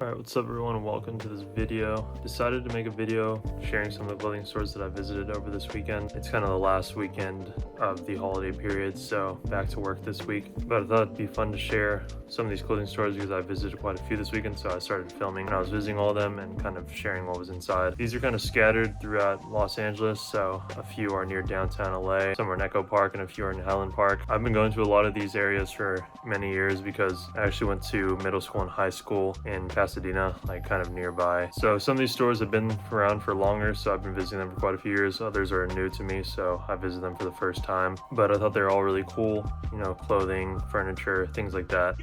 Alright, what's up everyone and welcome to this video. Decided to make a video sharing some of the clothing stores that I visited over this weekend. It's kind of the last weekend of the holiday period, so back to work this week. But I thought it'd be fun to share some of these clothing stores because I visited quite a few this weekend, so I started filming and I was visiting all of them and kind of sharing what was inside. These are kind of scattered throughout Los Angeles, so a few are near downtown LA, some are in Echo Park, and a few are in Highland Park. I've been going to a lot of these areas for many years because I actually went to middle school and high school in Pasadena, like kind of nearby. So some of these stores have been around for longer, so I've been visiting them for quite a few years. Others are new to me, so I visited them for the first time. But I thought they were all really cool, you know, clothing, furniture, things like that.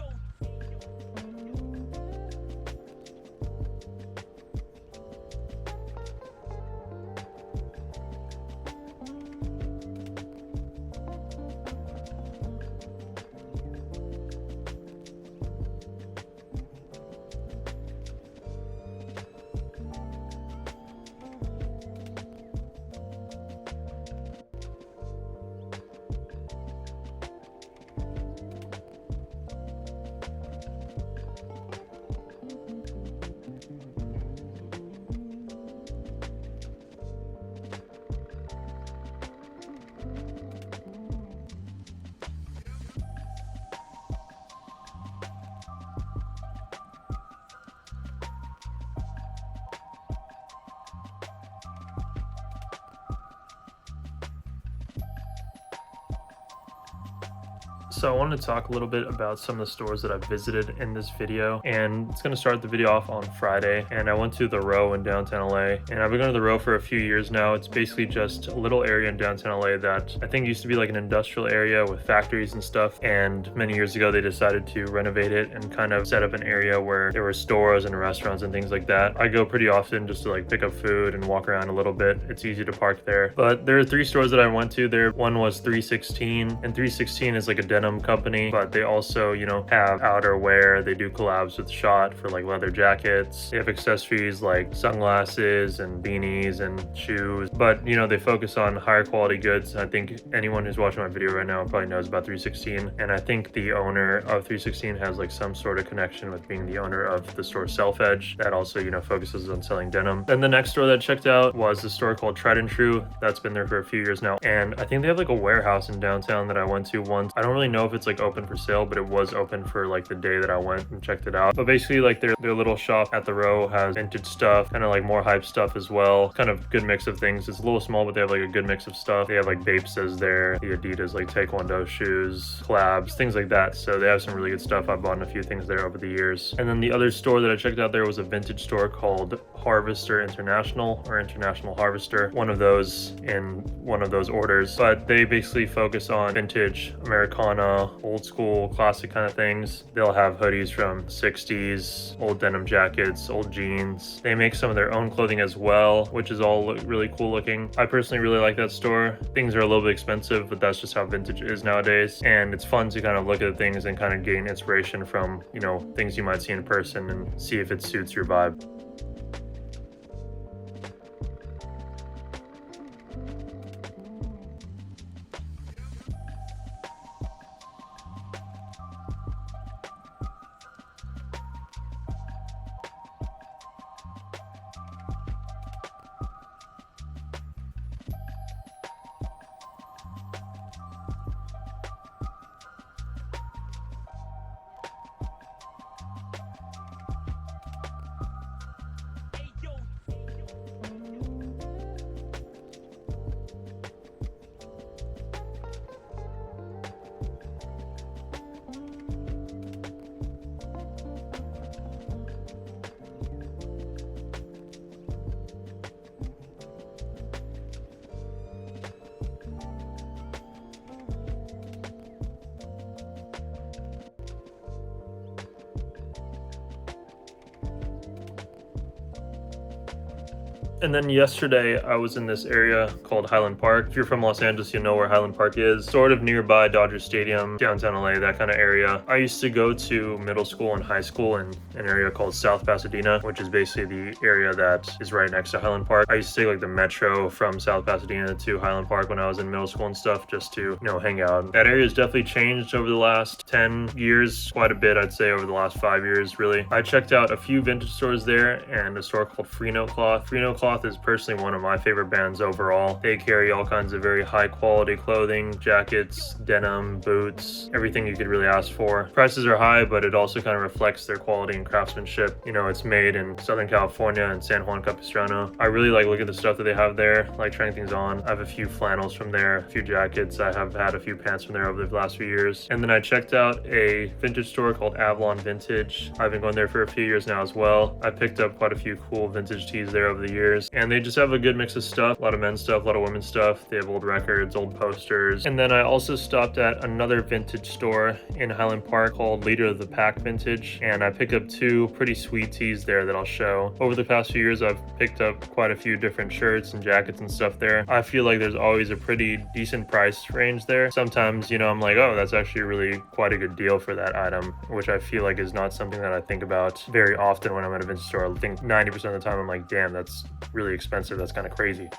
So I wanted to talk a little bit about some of the stores that I visited in this video, and it's going to start the video off on Friday. And I went to the Row in downtown LA, and I've been going to the Row for a few years now. It's basically just a little area in downtown LA that I think used to be like an industrial area with factories and stuff, and many years ago they decided to renovate it and kind of set up an area where there were stores and restaurants and things like that. I go pretty often just to like pick up food and walk around a little bit. It's easy to park there. But there are three stores that I went to there. One was 316, and 316 is like a denim company, but they also, you know, have outerwear. They do collabs with Shot for like leather jackets. They have accessories like sunglasses and beanies and shoes, but you know, they focus on higher quality goods. I think anyone who's watching my video right now probably knows about 316, and I think the owner of 316 has like some sort of connection with being the owner of the store Self Edge that also, you know, focuses on selling denim. Then the next store that I checked out was a store called Tried and True. That's been there for a few years now, and I think they have like a warehouse in downtown that I went to once. I don't really know if it's like open for sale, but it was open for like the day that I went and checked it out. But basically like their little shop at the Row has vintage stuff, kind of like more hype stuff as well. Kind of good mix of things. It's a little small, but they have like a good mix of stuff. They have like Bapestas there, the Adidas like Taekwondo shoes, collabs, things like that. So they have some really good stuff. I've bought a few things there over the years. And then the other store that I checked out there was a vintage store called Harvester International, or International Harvester, one of those in one of those orders. But they basically focus on vintage Americana, old school, classic kind of things. They'll have hoodies from 60s, old denim jackets, old jeans. They make some of their own clothing as well, which is all really cool looking. I personally really like that store. Things are a little bit expensive, but that's just how vintage is nowadays. And it's fun to kind of look at things and kind of gain inspiration from, you know, things you might see in person and see if it suits your vibe. And then yesterday I was in this area called Highland Park. If you're from Los Angeles, you know where Highland Park is. Sort of nearby Dodger Stadium, downtown LA, that kind of area. I used to go to middle school and high school in an area called South Pasadena, which is basically the area that is right next to Highland Park. I used to take like the metro from South Pasadena to Highland Park when I was in middle school and stuff, just to, hang out. That area has definitely changed over the last 10 years, quite a bit, I'd say, over the last 5 years, really. I checked out a few vintage stores there and a store called Freenote Cloth. Freenote Cloth is personally one of my favorite brands overall. They carry all kinds of very high quality clothing, jackets, denim, boots, everything you could really ask for. Prices are high, but it also kind of reflects their quality and craftsmanship. It's made in Southern California and San Juan Capistrano. I really like looking at the stuff that they have there, like trying things on. I have a few flannels from there, a few jackets. I have had a few pants from there over the last few years. And then I checked out a vintage store called Avalon Vintage. I've been going there for a few years now as well. I picked up quite a few cool vintage tees there over the years, and they just have a good mix of stuff, a lot of men's stuff, a lot of women's stuff. They have old records, old posters. And then I also stopped at another vintage store in Highland Park called Leader of the Pack Vintage, and I picked up two pretty sweet tees there that I'll show. Over the past few years, I've picked up quite a few different shirts and jackets and stuff there. I feel like there's always a pretty decent price range there. Sometimes, I'm like, oh, that's actually really quite a good deal for that item, which I feel like is not something that I think about very often when I'm at a vintage store. I think 90% of the time I'm like, damn, that's really expensive. That's kind of crazy.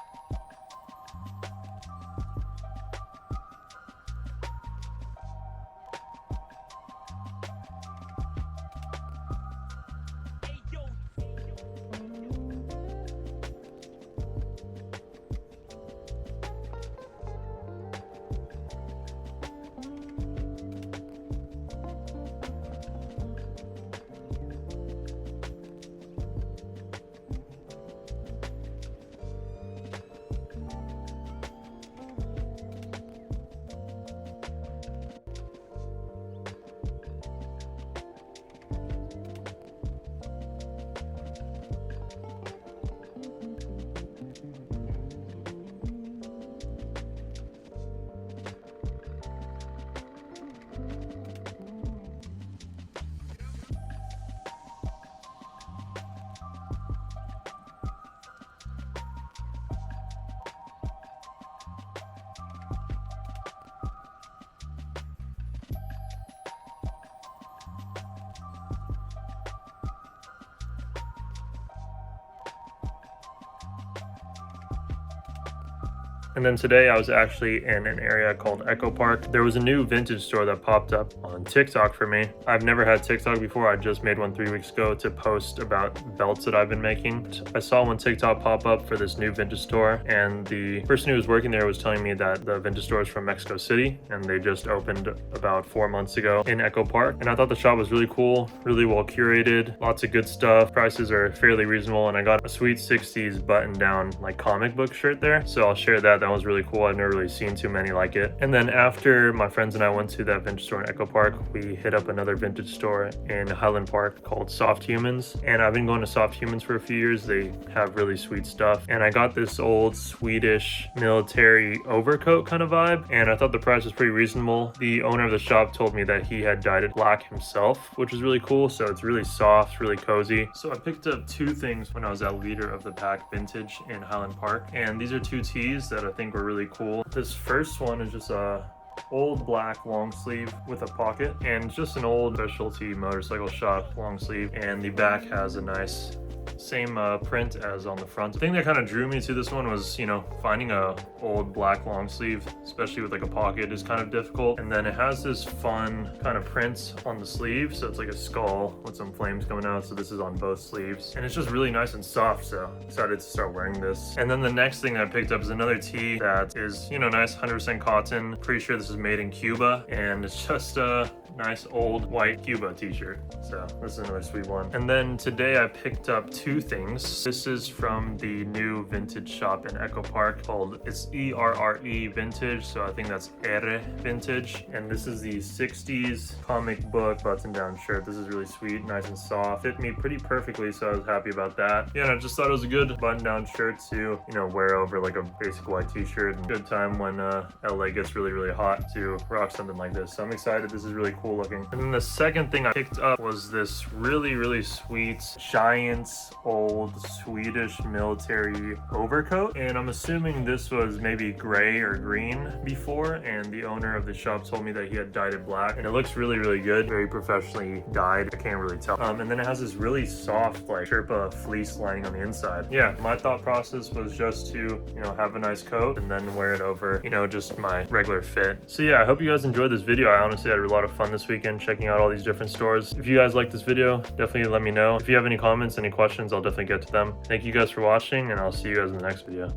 And then today I was actually in an area called Echo Park. There was a new vintage store that popped up on TikTok for me. I've never had TikTok before. I just made one 3 weeks ago to post about belts that I've been making. I saw one TikTok pop up for this new vintage store, and the person who was working there was telling me that the vintage store is from Mexico City and they just opened about 4 months ago in Echo Park. And I thought the shop was really cool, really well curated, lots of good stuff. Prices are fairly reasonable, and I got a sweet 60s button down like comic book shirt there. So I'll share that. That was really cool. I've never really seen too many like it. And then after my friends and I went to that vintage store in Echo Park, we hit up another vintage store in Highland Park called Soft Humans. And I've been going to Soft Humans for a few years. They have really sweet stuff. And I got this old Swedish military overcoat kind of vibe, and I thought the price was pretty reasonable. The owner of the shop told me that he had dyed it black himself, which is really cool. So it's really soft, really cozy. So I picked up two things when I was at Leader of the Pack Vintage in Highland Park, and these are two tees that I think were really cool. This first one is just a old black long sleeve with a pocket, and it's just an old specialty motorcycle shop long sleeve, and the back has a nice same print as on the front. The thing that kind of drew me to this one was, finding a old black long sleeve, especially with like a pocket, is kind of difficult. And then it has this fun kind of print on the sleeve, so it's like a skull with some flames coming out. So this is on both sleeves, and it's just really nice and soft. So excited to start wearing this. And then the next thing I picked up is another tee that is, nice 100% cotton. Pretty sure this is made in Cuba, and it's just a nice old white Cuba t-shirt. So this is another sweet one. And then today I picked up two things. This is from the new vintage shop in Echo Park called, it's ERRE Vintage, so I think that's ERRE Vintage. And this is the 60s comic book button down shirt. This is really sweet, nice and soft. Fit me pretty perfectly, so I was happy about that. Yeah, and I just thought it was a good button down shirt to, wear over like a basic white t-shirt. And good time when LA gets really, really hot to rock something like this. So I'm excited. This is really cool looking. And then the second thing I picked up was this really sweet giant old Swedish military overcoat. And I'm assuming this was maybe gray or green before, and the owner of the shop told me that he had dyed it black, and it looks really good, very professionally dyed. I can't really tell. And then it has this really soft like Sherpa fleece lining on the inside. Yeah, my thought process was just to, you know, have a nice coat and then wear it over, you know, just my regular fit. So yeah, I hope you guys enjoyed this video. I honestly had a lot of fun this weekend checking out all these different stores. If you guys like this video, definitely let me know. If you have any comments, any questions, I'll definitely get to them. Thank you guys for watching, and I'll see you guys in the next video.